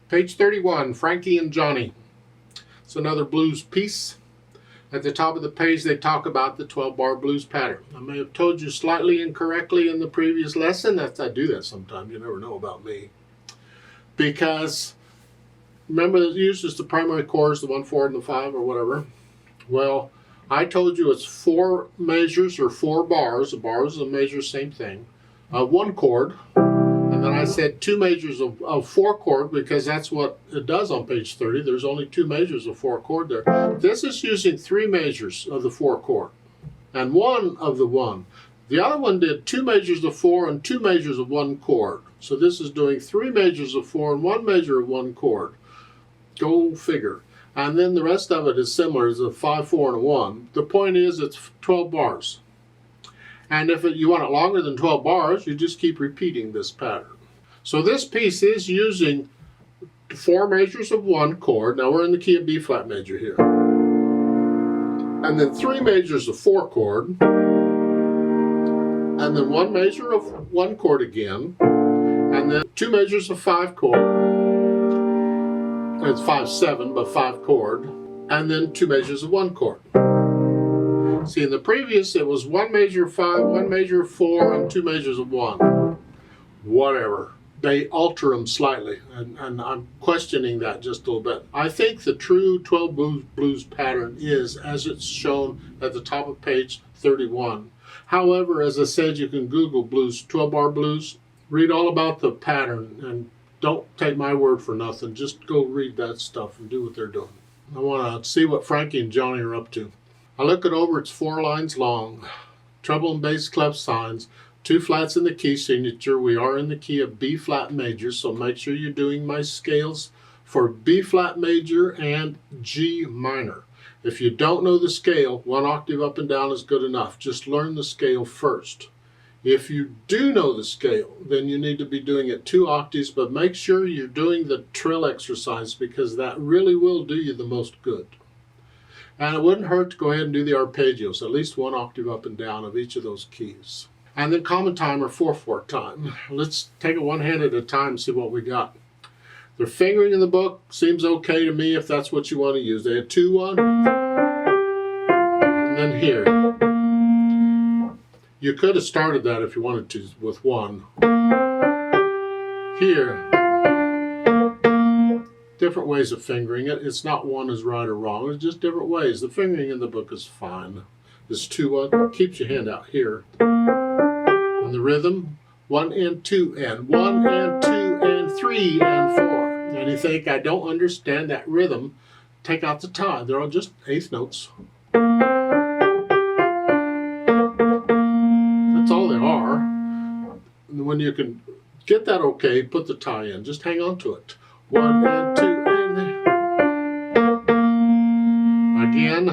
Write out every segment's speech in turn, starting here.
Page 31, Frankie and Johnny. It's another blues piece. At the top of the page, they talk about the 12-bar blues pattern. I may have told you slightly incorrectly in the previous lesson. I do that sometimes. You never know about me. Because, remember, it uses the primary chords, the 1, 4, and the 5, or whatever. Well, I told you it's 4 measures or 4 bars. A bar is a measure, same thing. 1 chord. And then I said 2 measures of 4 chord, because that's what it does on page 30. There's only 2 measures of 4 chord there. This is using 3 measures of the 4 chord and 1 of the 1. The other one did 2 measures of 4 and 2 measures of 1 chord. So this is doing 3 measures of 4 and 1 measure of 1 chord. Go figure. And then the rest of it is similar. It's a 5, 4, and a 1. The point is it's 12 bars. And if you want it longer than 12 bars, you just keep repeating this pattern. So this piece is using 4 measures of 1 chord. Now we're in the key of B flat major here. And then 3 measures of 4 chord. And then 1 measure of 1 chord again. And then 2 measures of 5 chord. It's 5, 7, but 5 chord. And then 2 measures of 1 chord. See, in the previous, it was 1 measure of 5, 1 measure of 4, and 2 measures of 1. Whatever. They alter them slightly, and I'm questioning that just a little bit. I think the true 12 blues pattern is as it's shown at the top of page 31. However, as I said, you can Google blues, 12-bar blues, read all about the pattern, and don't take my word for nothing. Just go read that stuff and do what they're doing. I want to see what Frankie and Johnny are up to. I look it over, it's 4 lines long. Treble and bass clef signs, 2 flats in the key signature. We are in the key of B flat major, so make sure you're doing my scales for B flat major and G minor. If you don't know the scale, 1 octave up and down is good enough. Just learn the scale first. If you do know the scale, then you need to be doing it 2 octaves, but make sure you're doing the trill exercise, because that really will do you the most good. And it wouldn't hurt to go ahead and do the arpeggios, at least 1 octave up and down of each of those keys. And then common time or 4/4 time. Let's take it one hand at a time and see what we got. The fingering in the book seems okay to me if that's what you want to use. They had 2, 1, and then here. You could have started that if you wanted to with 1. Here. Different ways of fingering it. It's not one is right or wrong. It's just different ways. The fingering in the book is fine. It's 2, 1. Keeps your hand out here. And the rhythm, 1 and 2 and 1 and 2 and 3 and 4. And you think, I don't understand that rhythm, take out the time. They're all just 1/8 notes. That's all they are. And when you can get that okay, put the tie in. Just hang on to it. 1 and 2 and again.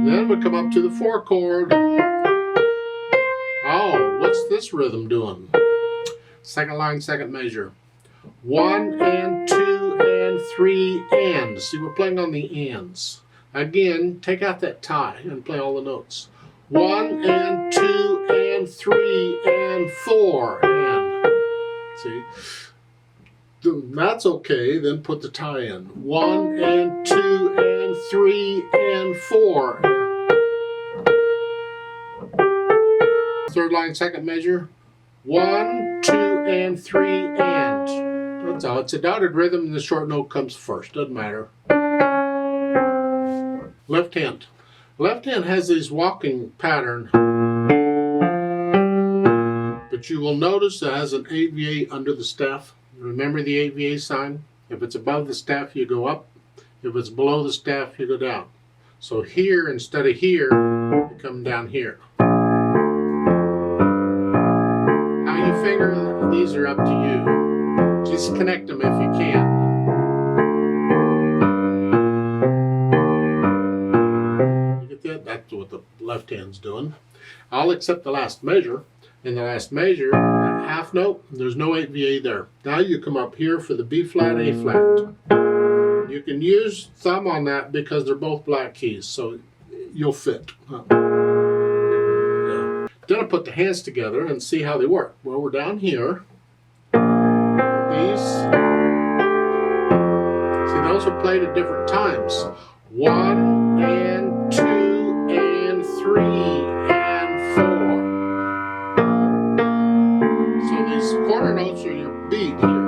Then we come up to the 4 chord. Oh, what's this rhythm doing? Second line, second measure. 1 and 2 and 3 and. See, we're playing on the ands. Again, take out that tie and play all the notes. 1 and 2 and 3 and 4 and. See, that's okay. Then put the tie in. 1 and 2 and 3 and 4. Third line, second measure. 1, 2, and 3 and. That's all. It's a dotted rhythm, and the short note comes first. Doesn't matter. Left hand. Left hand has this walking pattern. But you will notice it has an 8/8 under the staff. Remember the 8/8 sign? If it's above the staff, you go up. If it's below the staff, you go down. So here, instead of here, you come down here. How you finger these are up to you. Just connect them if you can. You get that? That's what the left hand's doing. I'll accept the last measure. In the last measure, that half note, there's no 8/8 there. Now you come up here for the B flat, A flat. You can use thumb on that because they're both black keys, so you'll fit. Then I put the hands together and see how they work. Well, we're down here. these, see, those are played at different times. 1 and 2 and 3 and 4. So these quarter notes are your beat here.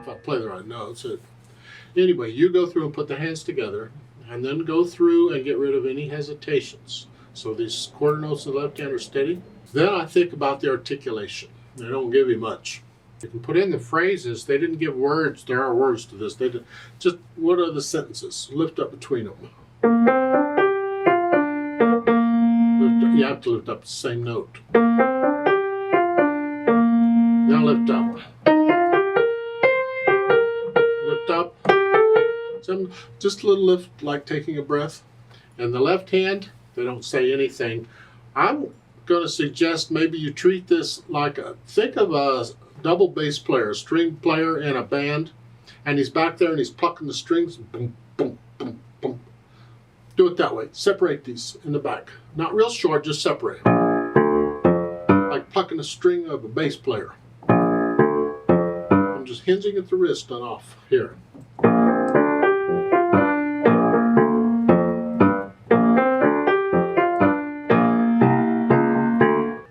If I play the right notes. Anyway, you go through and put the hands together, and then go through and get rid of any hesitations. So these quarter notes in the left hand are steady. Then I think about the articulation. They don't give you much. You can put in the phrases. They didn't give words. There are words to this. They did, just what are the sentences? Lift up between them. You have to lift up the same note. Now lift up. Lift up. Just a little lift, like taking a breath. And the left hand, they don't say anything. I'm going to suggest maybe you treat this like think of a double bass player, a string player in a band, and he's back there and he's plucking the strings. Boom, boom, boom, boom. Do it that way. Separate these in the back. Not real short, just separate. Like plucking a string of a bass player. I'm just hinging at the wrist and off here.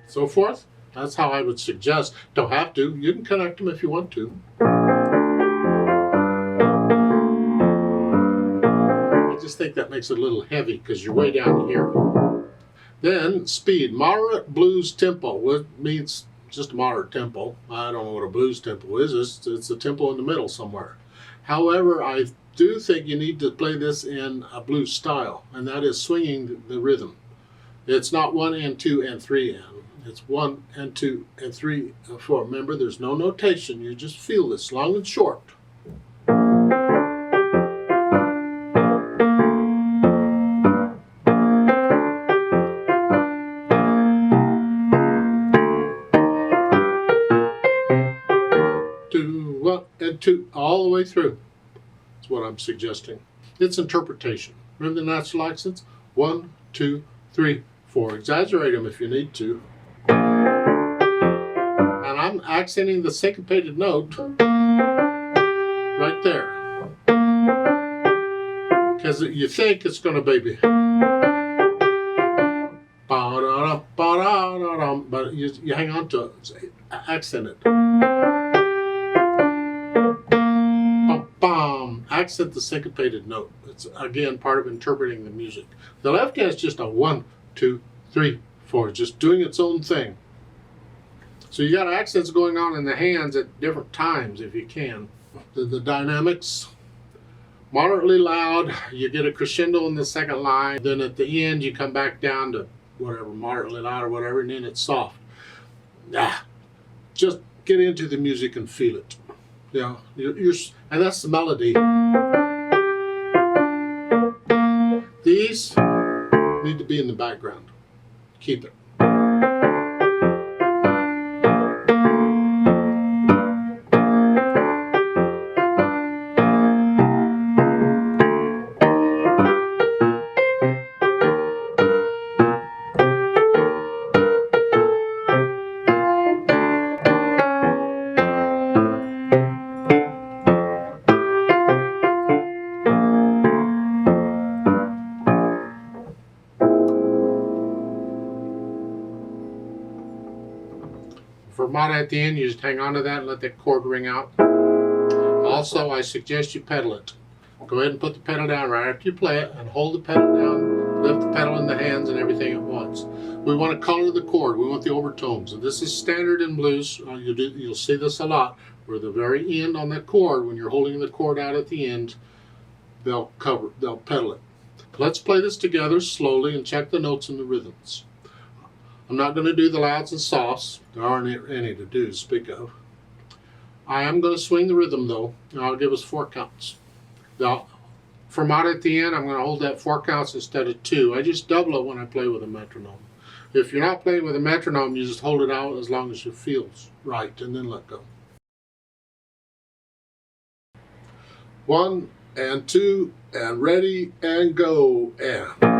So forth. That's how I would suggest. Don't have to. You can connect them if you want to. I just think that makes it a little heavy because you're way down here. Then speed. Moderate blues tempo. What means just a moderate tempo. I don't know what a blues tempo is. It's a tempo in the middle somewhere. However, I do think you need to play this in a blues style, and that is swinging the rhythm. It's not 1 and 2 and 3 and. It's 1 and 2 and 3 and 4. Remember, there's no notation. You just feel this, long and short. Two, 1 and 2, all the way through. That's what I'm suggesting. It's interpretation. Remember the natural accents? 1, 2, 3, 4. Exaggerate them if you need to. And I'm accenting the syncopated note right there. Because you think it's going to be. But you hang on to it. Accent it. Accent the syncopated note. It's, again, part of interpreting the music. The left hand is just a 1, 2, 3, 4. Just doing its own thing. So you got accents going on in the hands at different times if you can. The dynamics, moderately loud, you get a crescendo in the second line, then at the end you come back down to whatever, moderately loud or whatever, and then it's soft. Just get into the music and feel it. Yeah, and that's the melody. These need to be in the background. Keep it. Fermata at the end, you just hang on to that and let that chord ring out. Also, I suggest you pedal it. Go ahead and put the pedal down right after you play it and hold the pedal down, lift the pedal in the hands and everything at once. We want to color the chord. We want the overtones. And this is standard in blues. You'll see this a lot, where the very end on that chord, when you're holding the chord out at the end, they'll pedal it. Let's play this together slowly and check the notes and the rhythms. I'm not going to do the louds and softs. There aren't any to do, speak of. I am going to swing the rhythm though, and I'll give us 4 counts. The fermata at the end, I'm going to hold that 4 counts instead of 2. I just double it when I play with a metronome. If you're not playing with a metronome, you just hold it out as long as it feels right, and then let go. 1, and 2 and ready and go and.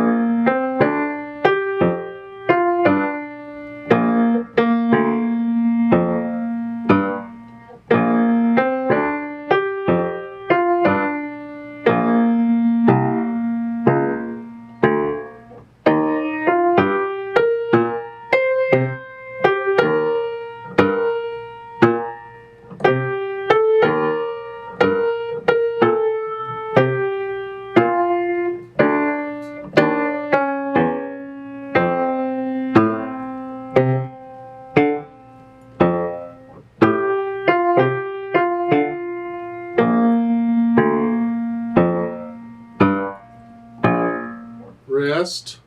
Rest.